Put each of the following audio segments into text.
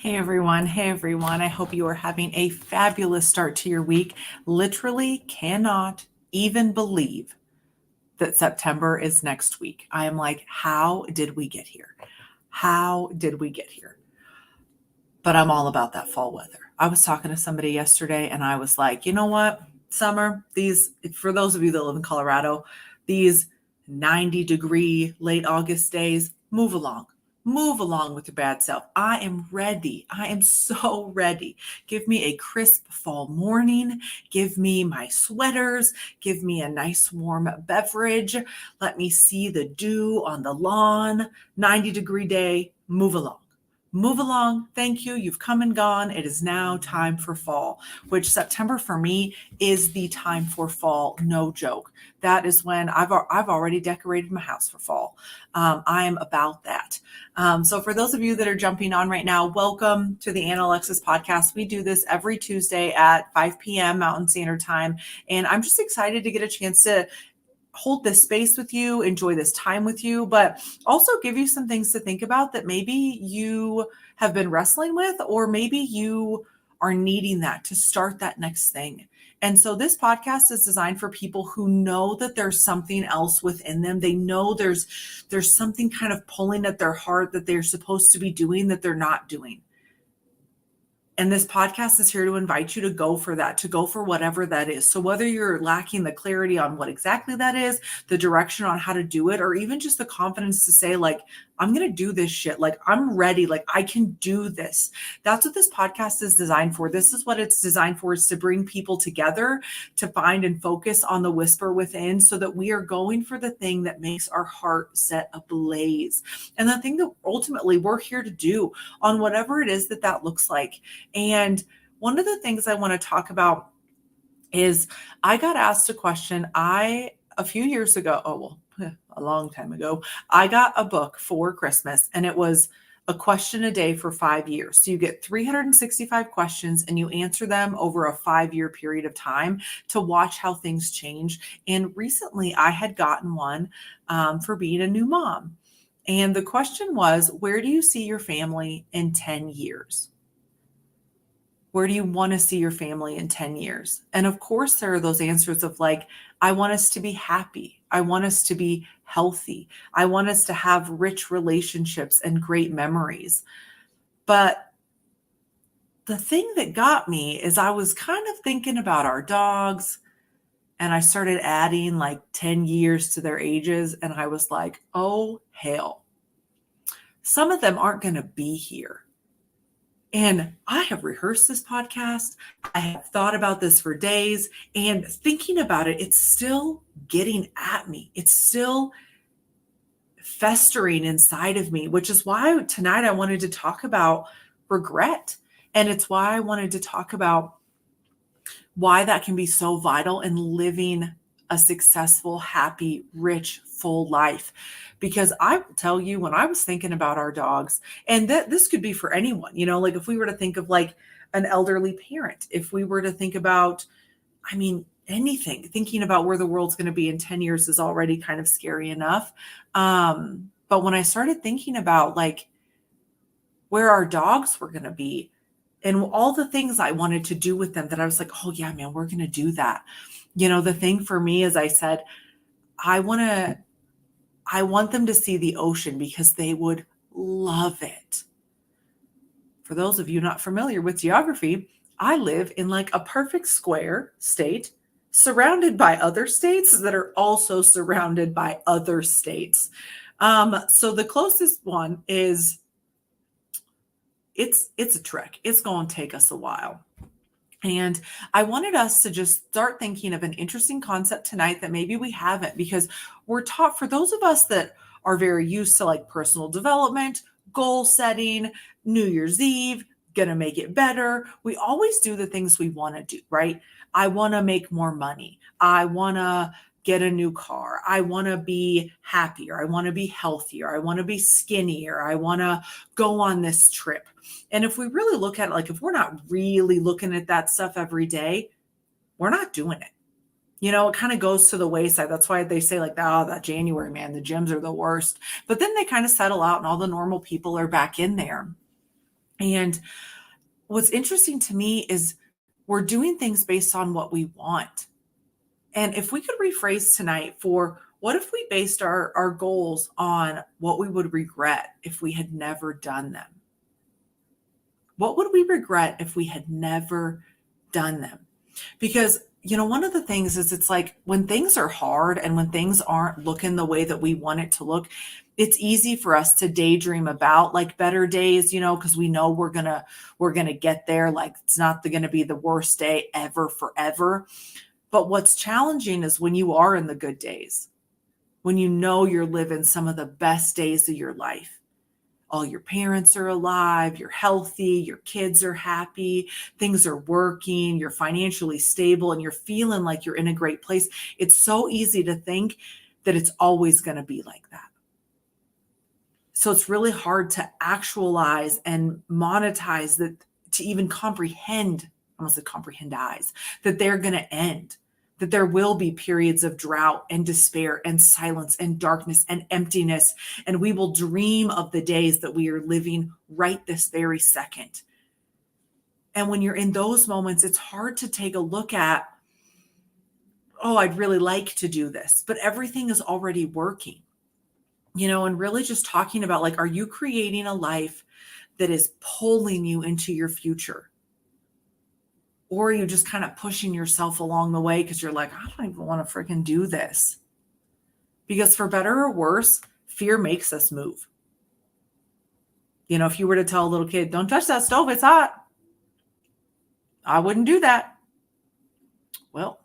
Hey everyone. Hey everyone. I hope you are having a fabulous start to your week. Literally cannot even believe that September is next week. I am like, how did we get here? How did we get here? But I'm all about that fall weather. I was talking to somebody yesterday and I was like, you know what? Summer, for those of you that live in Colorado, these 90-degree late August days, move along. Move along with your bad self. I am ready. I am so ready. Give me a crisp fall morning. Give me my sweaters. Give me a nice warm beverage. Let me see the dew on the lawn. 90-degree day. Move along. Move along. Thank you. You've come and gone. It is now time for fall, which September for me is the time for fall. No joke. That is when I've already decorated my house for fall. I am about that. So for those of you that are jumping on right now, welcome to the Anna Alexis Podcast. We do this every Tuesday at 5 p.m. Mountain Standard Time. And I'm just excited to get a chance to hold this space with you, enjoy this time with you, but also give you some things to think about that maybe you have been wrestling with, or maybe you are needing that to start that next thing. And so this podcast is designed for people who know that there's something else within them. They know there's something kind of pulling at their heart that they're supposed to be doing that they're not doing. And this podcast is here to invite you to go for that, to go for whatever that is. So whether you're lacking the clarity on what exactly that is, the direction on how to do it, or even just the confidence to say, like, I'm going to do this shit. Like, I'm ready. Like, I can do this. That's what this podcast is designed for. This is what it's designed for, is to bring people together to find and focus on the whisper within, so that we are going for the thing that makes our heart set ablaze. And the thing that ultimately we're here to do on whatever it is that looks like. And one of the things I want to talk about is I got asked a question. A few years ago, a long time ago, I got a book for Christmas, and it was a question a day for 5 years. So you get 365 questions and you answer them over a 5-year period of time to watch how things change. And recently I had gotten one for being a new mom. And the question was, where do you see your family in 10 years? Where do you want to see your family in 10 years? And of course, there are those answers of like, I want us to be happy. I want us to be healthy. I want us to have rich relationships and great memories. But the thing that got me is I was kind of thinking about our dogs, and I started adding like 10 years to their ages. And I was like, oh, hell, some of them aren't going to be here. And I have rehearsed this podcast. I have thought about this for days, and thinking about it, it's still getting at me. It's still festering inside of me, which is why tonight I wanted to talk about regret. And it's why I wanted to talk about why that can be so vital in living a successful, happy, rich, full life. Because I will tell you, when I was thinking about our dogs, and this could be for anyone, like if we were to think of like an elderly parent, if we were to think about, anything, thinking about where the world's going to be in 10 years is already kind of scary enough. But when I started thinking about like where our dogs were going to be and all the things I wanted to do with them, that I was like, oh yeah, man, we're going to do that. The thing for me is, I said, I want them to see the ocean because they would love it. For those of you not familiar with geography, I live in like a perfect square state surrounded by other states that are also surrounded by other states. So the closest one is, it's a trek. It's going to take us a while. And I wanted us to just start thinking of an interesting concept tonight that maybe we haven't, because we're taught, for those of us that are very used to like personal development, goal setting, New Year's Eve, gonna make it better. We always do the things we want to do, right? I want to make more money. I want to get a new car. I want to be happier. I want to be healthier. I want to be skinnier. I want to go on this trip. And if we really look at it, like if we're not really looking at that stuff every day, we're not doing it. It kind of goes to the wayside. That's why they say like, oh, that January, man, the gyms are the worst. But then they kind of settle out and all the normal people are back in there. And what's interesting to me is we're doing things based on what we want. And if we could rephrase tonight for what if we based our goals on what we would regret if we had never done them? What would we regret if we had never done them? Because, one of the things is it's like when things are hard and when things aren't looking the way that we want it to look, it's easy for us to daydream about like better days, because we know we're going to get there. Like it's not going to be the worst day ever forever. But what's challenging is when you are in the good days, when you know you're living some of the best days of your life. All your parents are alive, you're healthy, your kids are happy, things are working, you're financially stable, and you're feeling like you're in a great place. It's so easy to think that it's always going to be like that. So it's really hard to actualize and monetize that, to even comprehend, almost like comprehendize, that they're going to end, that there will be periods of drought and despair and silence and darkness and emptiness. And we will dream of the days that we are living right this very second. And when you're in those moments, it's hard to take a look at, oh, I'd really like to do this, but everything is already working. And really just talking about like, are you creating a life that is pulling you into your future? Or are you just kind of pushing yourself along the way because you're like, I don't even want to freaking do this? Because for better or worse, fear makes us move. If you were to tell a little kid, don't touch that stove, it's hot, I wouldn't do that. Well,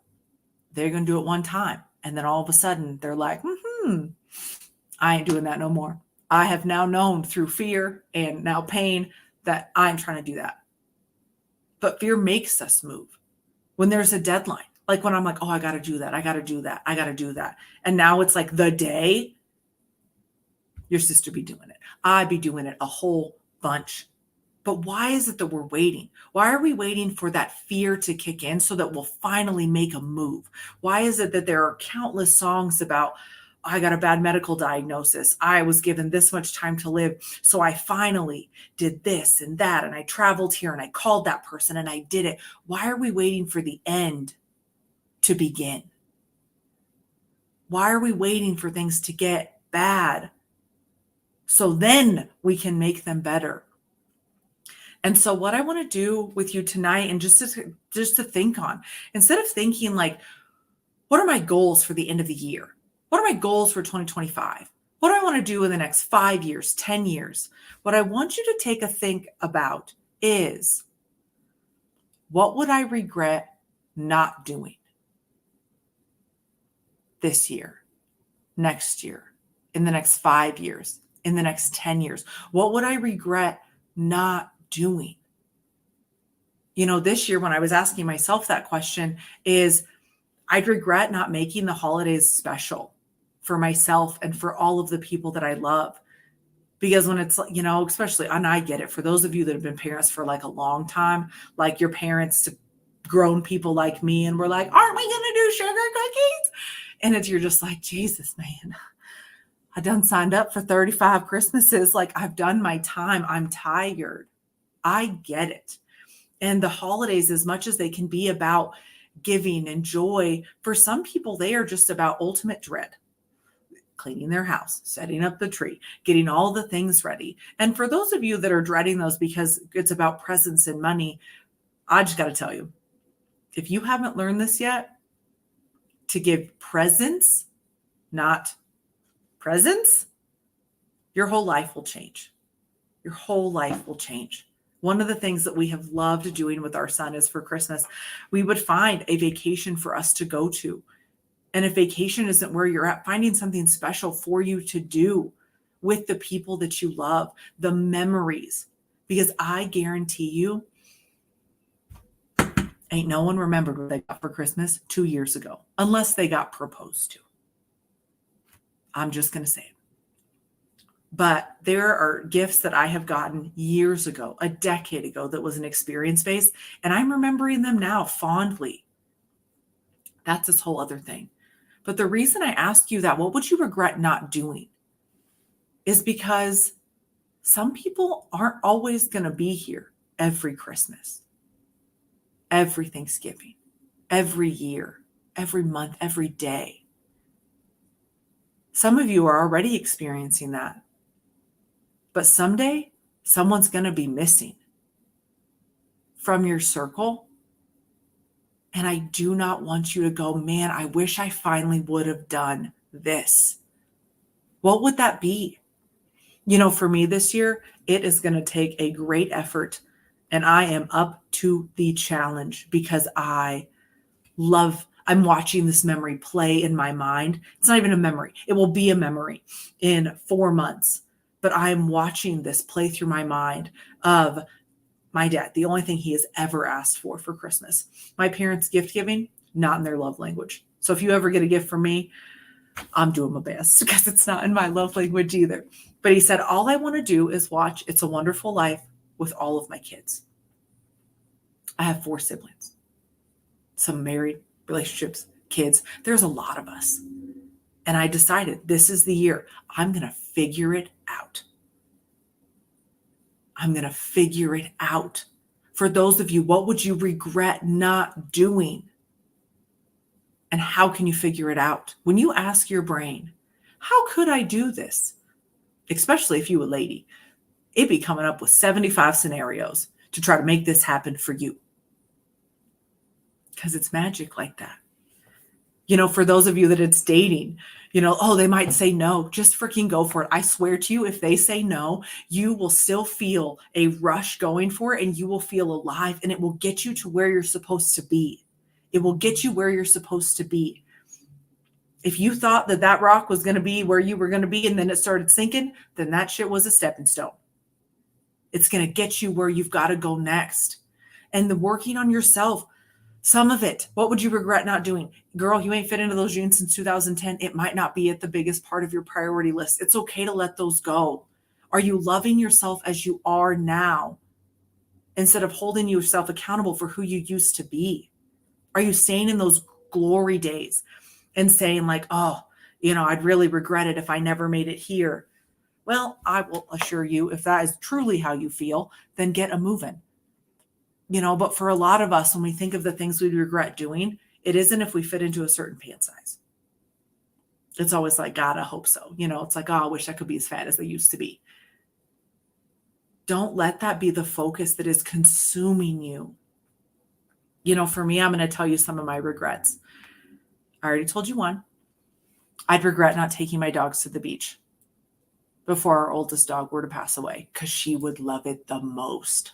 they're going to do it one time. And then all of a sudden they're like, I ain't doing that no more. I have now known through fear and now pain that I'm trying to do that. But fear makes us move when there's a deadline. Like when I'm like, oh, I got to do that. I got to do that. I got to do that. And now it's like the day your sister be doing it. I'd be doing it a whole bunch. But why is it that we're waiting? Why are we waiting for that fear to kick in so that we'll finally make a move? Why is it that there are countless songs about, I got a bad medical diagnosis, I was given this much time to live, so I finally did this and that, and I traveled here and I called that person and I did it? Why are we waiting for the end to begin? Why are we waiting for things to get bad so then we can make them better? And so what I want to do with you tonight, and just to think on, instead of thinking like, what are my goals for the end of the year? What are my goals for 2025? What do I want to do in the next 5 years, 10 years? What I want you to take a think about is, what would I regret not doing this year, next year, in the next 5 years, in the next 10 years? What would I regret not doing? This year when I was asking myself that question is, I'd regret not making the holidays special for myself and for all of the people that I love. Because when it's, especially, and I get it, for those of you that have been parents for like a long time, like your parents to grown people like me, and we're like, aren't we going to do sugar cookies? And you're just like, Jesus, man, I done signed up for 35 Christmases. Like I've done my time. I'm tired. I get it. And the holidays, as much as they can be about giving and joy, for some people, they are just about ultimate dread. Cleaning their house, setting up the tree, getting all the things ready. And for those of you that are dreading those because it's about presents and money, I just got to tell you, if you haven't learned this yet, to give presents, not presents, your whole life will change. Your whole life will change. One of the things that we have loved doing with our son is for Christmas, we would find a vacation for us to go to. And if vacation isn't where you're at, finding something special for you to do with the people that you love, the memories, because I guarantee you, ain't no one remembered what they got for Christmas 2 years ago, unless they got proposed to. I'm just going to say it. But there are gifts that I have gotten years ago, a decade ago, that was an experience-based, and I'm remembering them now fondly. That's this whole other thing. But the reason I ask you that, what would you regret not doing, is because some people aren't always going to be here every Christmas, every Thanksgiving, every year, every month, every day. Some of you are already experiencing that. But someday, someone's going to be missing from your circle. And I do not want you to go, man, I wish I finally would have done this. What would that be? For me this year, it is going to take a great effort. And I am up to the challenge because I'm watching this memory play in my mind. It's not even a memory. It will be a memory in 4 months. But I'm watching this play through my mind of my dad, the only thing he has ever asked for Christmas. My parents' gift giving, not in their love language. So if you ever get a gift from me, I'm doing my best because it's not in my love language either. But he said, all I want to do is watch It's a Wonderful Life with all of my kids. I have 4 siblings, some married relationships, kids. There's a lot of us. And I decided this is the year I'm going to figure it out. I'm going to figure it out. For those of you, what would you regret not doing? And how can you figure it out? When you ask your brain, how could I do this? Especially if you a lady, it'd be coming up with 75 scenarios to try to make this happen for you. Because it's magic like that. For those of you that it's dating, they might say no, just freaking go for it. I swear to you, if they say no, you will still feel a rush going for it and you will feel alive and it will get you to where you're supposed to be. It will get you where you're supposed to be. If you thought that rock was going to be where you were going to be and then it started sinking, then that shit was a stepping stone. It's going to get you where you've got to go next. And the working on yourself, some of it, what would you regret not doing? Girl, you ain't fit into those jeans since 2010. It might not be at the biggest part of your priority list. It's okay to let those go. Are you loving yourself as you are now instead of holding yourself accountable for who you used to be? Are you staying in those glory days and saying like, I'd really regret it if I never made it here? Well, I will assure you, if that is truly how you feel, then get a moving. But for a lot of us, when we think of the things we regret doing, it isn't if we fit into a certain pant size. It's always like, God, I hope so. It's like, I wish I could be as fat as I used to be. Don't let that be the focus that is consuming you. For me, I'm going to tell you some of my regrets. I already told you one. I'd regret not taking my dogs to the beach before our oldest dog were to pass away because she would love it the most.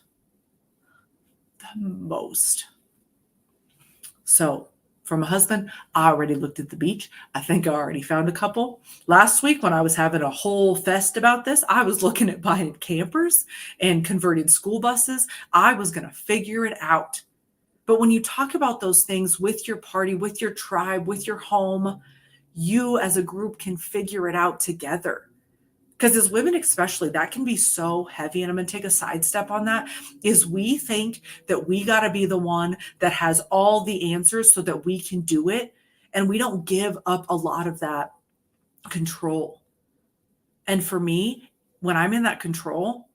So from a husband, I already looked at the beach. I think I already found a couple. Last week when I was having a whole fest about this, I was looking at buying campers and converting school buses. I was going to figure it out. But when you talk about those things with your party, with your tribe, with your home, you as a group can figure it out together. Because as women especially, that can be so heavy. And I'm going to take a sidestep on that, is we think that we got to be the one that has all the answers so that we can do it. And we don't give up a lot of that control. And for me, when I'm in that control,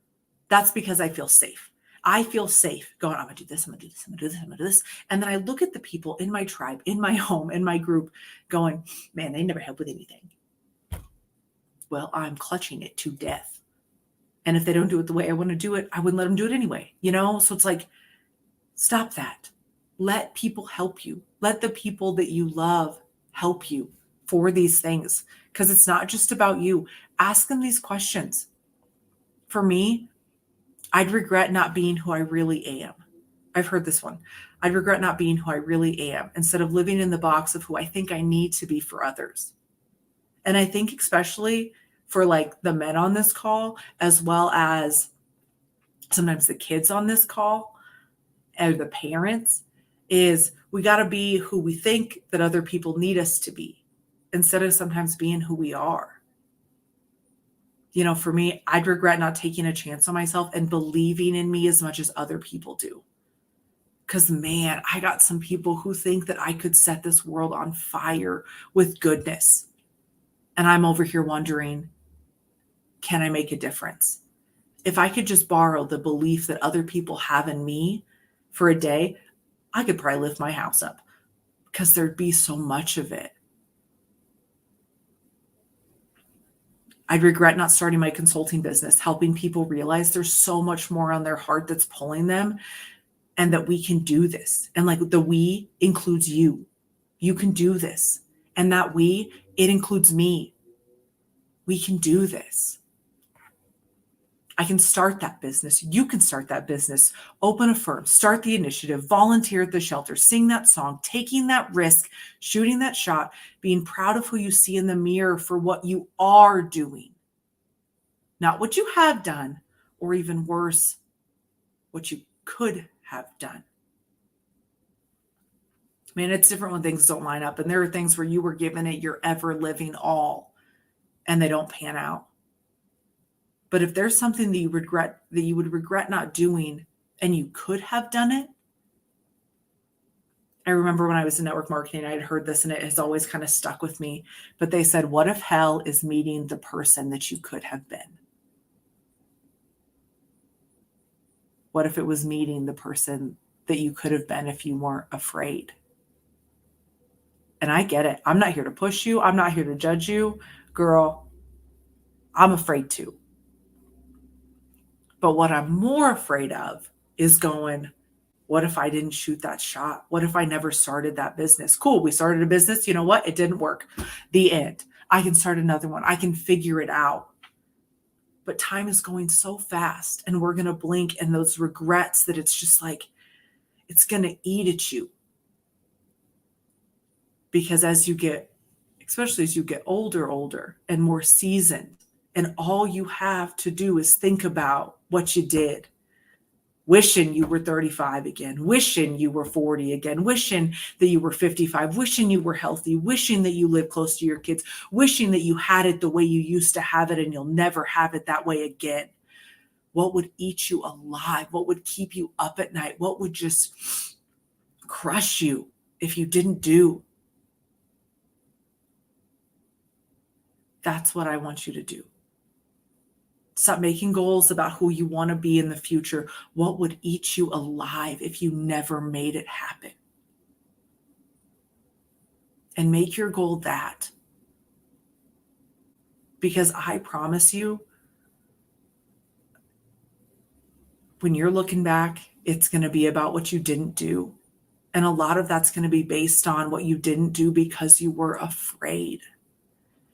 that's because I feel safe. I feel safe going, I'm going to do this, I'm going to do this, I'm going to do this, I'm going to do this. And then I look at the people in my tribe, in my home, in my group going, man, they never help with anything. Well, I'm clutching it to death. And if they don't do it the way I want to do it, I wouldn't let them do it anyway. So it's like, stop that. Let people help you. Let the people that you love help you for these things. Because it's not just about you. Ask them these questions. For me, I'd regret not being who I really am. I've heard this one. I'd regret not being who I really am instead of living in the box of who I think I need to be for others. And I think especially for like the men on this call, as well as sometimes the kids on this call and the parents, is we got to be who we think that other people need us to be instead of sometimes being who we are. For me, I'd regret not taking a chance on myself and believing in me as much as other people do. Because, man, I got some people who think that I could set this world on fire with goodness. And I'm over here wondering, can I make a difference? If I could just borrow the belief that other people have in me for a day, I could probably lift my house up because there'd be so much of it. I'd regret not starting my consulting business, helping people realize there's so much more on their heart that's pulling them and that we can do this. And like the we includes you. You can do this. And that we, it includes me. We can do this. I can start that business. You can start that business. Open a firm, start the initiative, volunteer at the shelter, sing that song, taking that risk, shooting that shot, being proud of who you see in the mirror for what you are doing. Not what you have done, or even worse, what you could have done. Man, it's different when things don't line up. And there are things where you were given it your ever living all and they don't pan out. But if there's something that you would regret not doing and you could have done it. I remember when I was in network marketing, I had heard this and it has always kind of stuck with me. But they said, what if hell is meeting the person that you could have been? What if it was meeting the person that you could have been if you weren't afraid? And I get it. I'm not here to push you. I'm not here to judge you. Girl, I'm afraid too. But what I'm more afraid of is going, what if I didn't shoot that shot? What if I never started that business? Cool. We started a business. You know what? It didn't work. The end. I can start another one. I can figure it out. But time is going so fast and we're going to blink, and those regrets that it's just like, it's going to eat at you. Because as you get, especially as you get older and more seasoned, and all you have to do is think about what you did, wishing you were 35 again, wishing you were 40 again, wishing that you were 55, wishing you were healthy, wishing that you live close to your kids, wishing that you had it the way you used to have it and you'll never have it that way again. What would eat you alive? What would keep you up at night? What would just crush you if you didn't do? That's what I want you to do. Stop making goals about who you want to be in the future. What would eat you alive if you never made it happen? And make your goal that. Because I promise you, when you're looking back, it's going to be about what you didn't do. And a lot of that's going to be based on what you didn't do because you were afraid.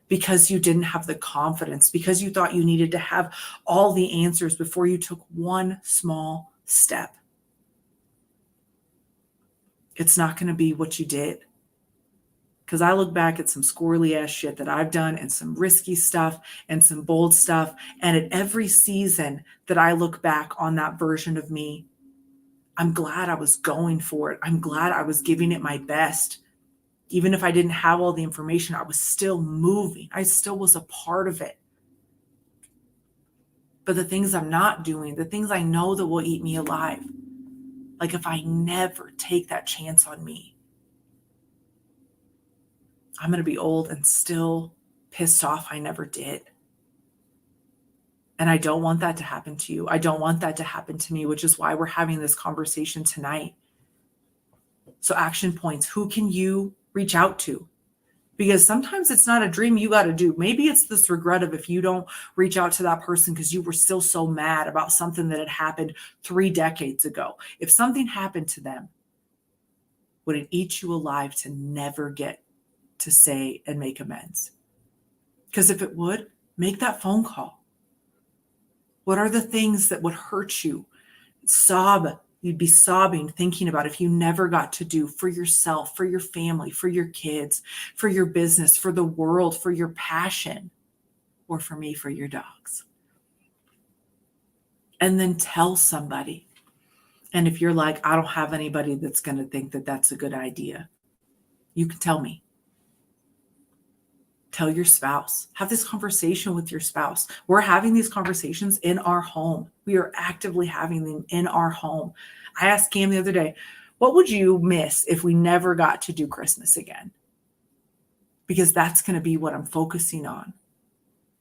Because you didn't have the confidence, because you thought you needed to have all the answers before you took one small step. It's not going to be what you did. Because I look back at some squirrely ass shit that I've done and some risky stuff and some bold stuff. And at every season that I look back on that version of me, I'm glad I was going for it. I'm glad I was giving it my best. Even if I didn't have all the information, I was still moving. I still was a part of it. But the things I'm not doing, the things I know that will eat me alive, like if I never take that chance on me, I'm going to be old and still pissed off I never did. And I don't want that to happen to you. I don't want that to happen to me, which is why we're having this conversation tonight. So action points, who can you reach out to? Because sometimes it's not a dream you got to do. Maybe it's this regret of if you don't reach out to that person because you were still so mad about something that had happened 3 decades ago. If something happened to them, would it eat you alive to never get to say and make amends? Because if it would, make that phone call. What are the things that would hurt you? You'd be sobbing thinking about if you never got to do for yourself, for your family, for your kids, for your business, for the world, for your passion, or for me, for your dogs. And then tell somebody. And if you're like, I don't have anybody that's going to think that that's a good idea, you can tell me. Tell your spouse. Have this conversation with your spouse. We're having these conversations in our home. We are actively having them in our home. I asked Cam the other day, what would you miss if we never got to do Christmas again? Because that's going to be what I'm focusing on.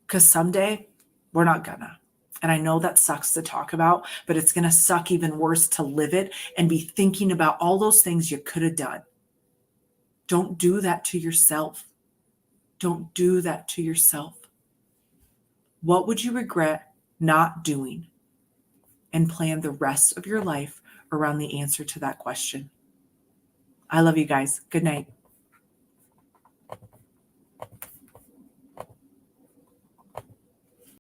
Because someday we're not gonna. And I know that sucks to talk about, but it's going to suck even worse to live it and be thinking about all those things you could have done. Don't do that to yourself. Don't do that to yourself. What would you regret not doing? And plan the rest of your life around the answer to that question. I love you guys. Good night.